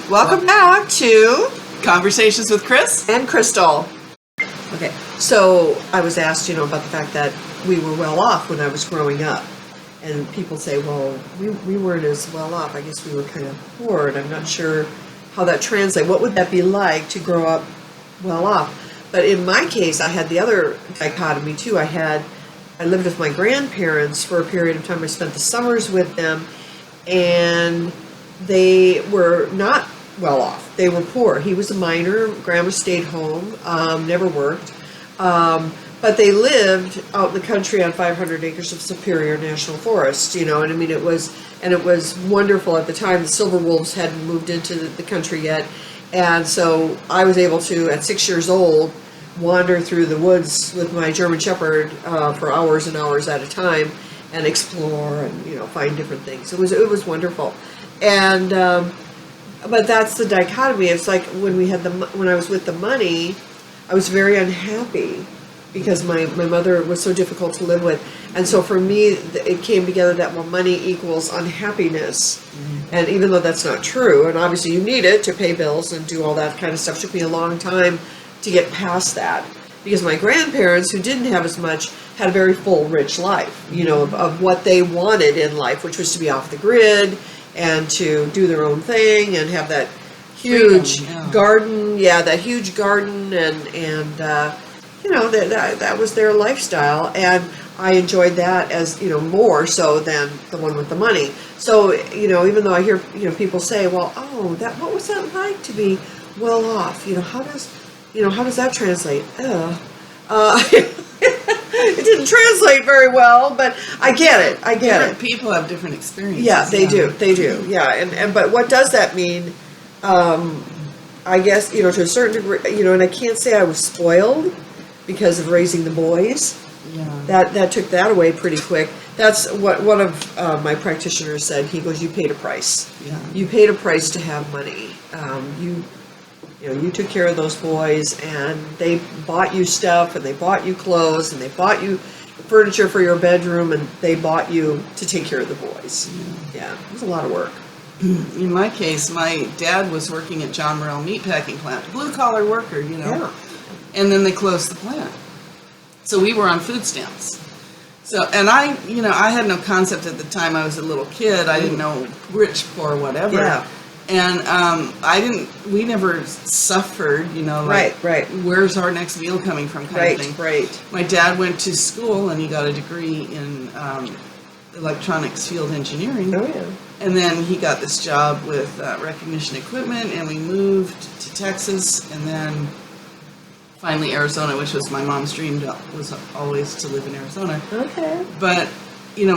Welcome back to Conversations with Chris and Crystal. Okay, so I was asked, about the fact that we were well off when I was growing up. And people say, well, we weren't as well off. I guess we were kind of poor, and I'm not sure how that translates. What would that be like to grow up well off? But in my case, I had the other dichotomy too. I lived with my grandparents for a period of time. I spent the summers with them, and they were not well off. They were poor. He was a miner. Grandma stayed home, never worked. But they lived out in the country on 500 acres of Superior National Forest, and I mean, it was wonderful at the time. The silver wolves hadn't moved into the country yet. And so I was able to, at 6 years old, wander through the woods with my German Shepherd for hours and hours at a time and explore and, find different things. It was wonderful. And, but that's the dichotomy. It's like when I was with the money, I was very unhappy because my mother was so difficult to live with. And so for me, it came together that money equals unhappiness. Mm-hmm. And even though that's not true, and obviously you need it to pay bills and do all that kind of stuff, it took me a long time to get past that. Because my grandparents, who didn't have as much, had a very full, rich life, of what they wanted in life, which was to be off the grid and to do their own thing and have that huge garden. Yeah, that huge garden and that was their lifestyle. And I enjoyed that as, more so than the one with the money. So, even though I hear, people say, well, what was that like to be well off? How does that translate? It didn't translate very well, but I get it. Different people have different experiences. Yeah, they do. Yeah. And but what does that mean? I guess, to a certain degree, and I can't say I was spoiled because of raising the boys. Yeah. That took that away pretty quick. That's what one of my practitioners said. He goes, you paid a price. Yeah. You paid a price to have money. You took care of those boys, and they bought you stuff, and they bought you clothes, and they bought you furniture for your bedroom, and they bought you to take care of the boys. Yeah, it was a lot of work. In my case, my dad was working at John Morrell Meatpacking Plant, blue-collar worker, Yeah. And then they closed the plant. So we were on food stamps. So, and I had no concept at the time. I was a little kid. I didn't know rich, poor, whatever. Yeah. And we never suffered, right. Where's our next meal coming from kind of thing. Right. My dad went to school and he got a degree in electronics field engineering. Oh, yeah. And then he got this job with Recognition Equipment, and we moved to Texas, and then finally Arizona, which was my mom's dream, was always to live in Arizona. Okay. But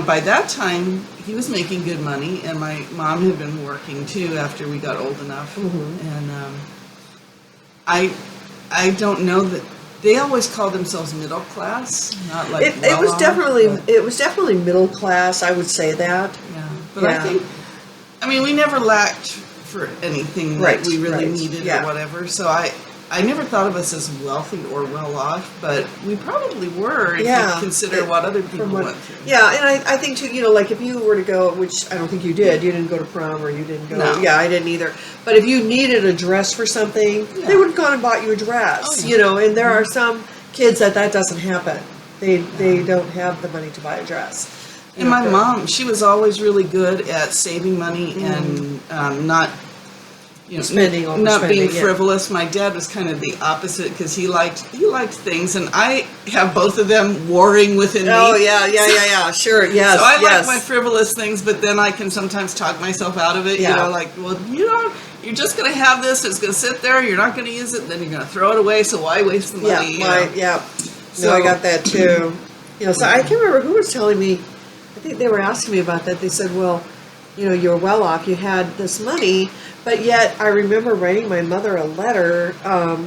by that time, he was making good money, and my mom had been working too after we got old enough. Mm-hmm. And I don't know that they always called themselves middle class, not like it was definitely middle class. I would say that. Yeah, but I think we never lacked for anything that we really needed or whatever. So I never thought of us as wealthy or well off, but we probably were if you consider what other people went through. Yeah, and I think too, like if you were to go, which I don't think you did go to prom, or you didn't go. No. Yeah, I didn't either. But if you needed a dress for something, they would have gone and bought you a dress. Oh, yeah. And there are some kids that doesn't happen. They don't have the money to buy a dress. And my mom, she was always really good at saving money and not. Being frivolous. My dad was kind of the opposite because he liked things, and I have both of them warring within me. Oh yeah, sure, yes. So I like my frivolous things, but then I can sometimes talk myself out of it. You're just going to have this. It's going to sit there. You're not going to use it. Then you're going to throw it away. So why waste the money? So I got that too. So I can't remember who was telling me. I think they were asking me about that. They said, well, you're well off. You had this money. But yet, I remember writing my mother a letter,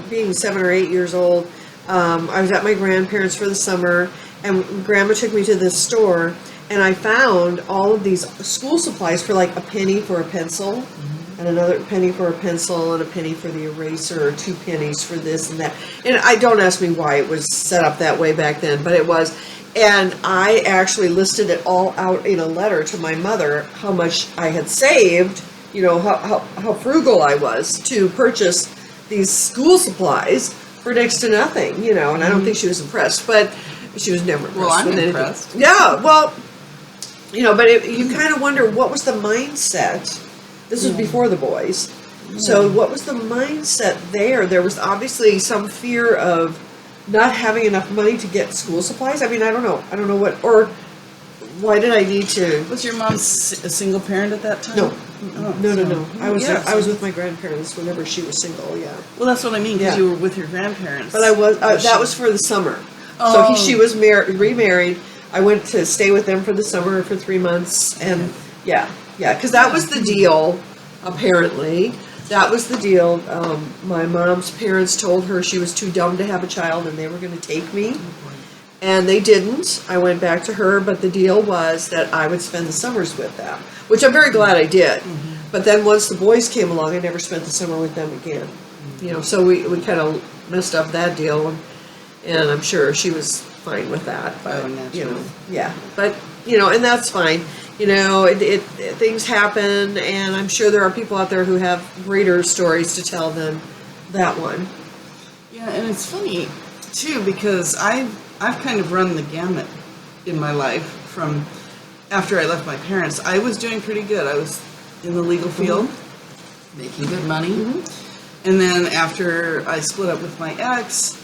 being 7 or 8 years old. I was at my grandparents for the summer, and Grandma took me to this store, and I found all of these school supplies for like a penny for a pencil, and another penny for a pencil, and a penny for the eraser, or 2 pennies for this and that. And don't ask me why it was set up that way back then, but it was. And I actually listed it all out in a letter to my mother, how much I had saved how frugal I was to purchase these school supplies for next to nothing, and I don't think she was impressed, but she was never impressed. Well, I'm with impressed. anything. Yeah, well, but you kind of wonder, what was the mindset? This was before the boys. So what was the mindset there? There was obviously some fear of not having enough money to get school supplies. I mean, I don't know what, or why did I need to? Was your mom a single parent at that time? No. Oh, No. I was so- with my grandparents whenever she was single. Yeah, Well, that's what I mean, because Yeah. you were with your grandparents. but I was. Was That she- was for the summer. Oh. So she was remarried. I went to stay with them for the summer for 3 months, and because that was the deal. Apparently, that was the deal. My mom's parents told her she was too dumb to have a child, and they were going to take me. And they didn't. I went back to her, but the deal was that I would spend the summers with them, which I'm very glad I did. But then once the boys came along, I never spent the summer with them again. So we kind of messed up that deal, and I'm sure she was fine with that. But naturally. But and that's fine. Things happen, and I'm sure there are people out there who have greater stories to tell than that one. Yeah, and it's funny too, because I've kind of run the gamut in my life. From after I left my parents, I was doing pretty good. I was in the legal field, making good money. And then after I split up with my ex,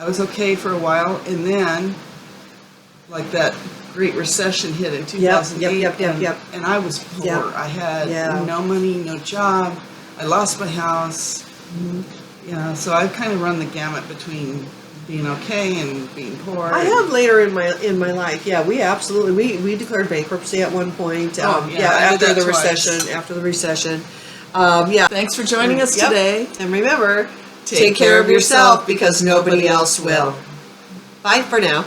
I was okay for a while, and then like that Great Recession hit in 2008. Yep. And I was poor. Yep. I had Yeah. no money, no job. I lost my house. So I've kind of run the gamut between being okay and being poor. I have later in my life. Yeah, we absolutely we declared bankruptcy at one point. I did after that the twice. recession. After the recession. Thanks for joining us Yep. today. And remember, take care of yourself because nobody else will. Bye for now.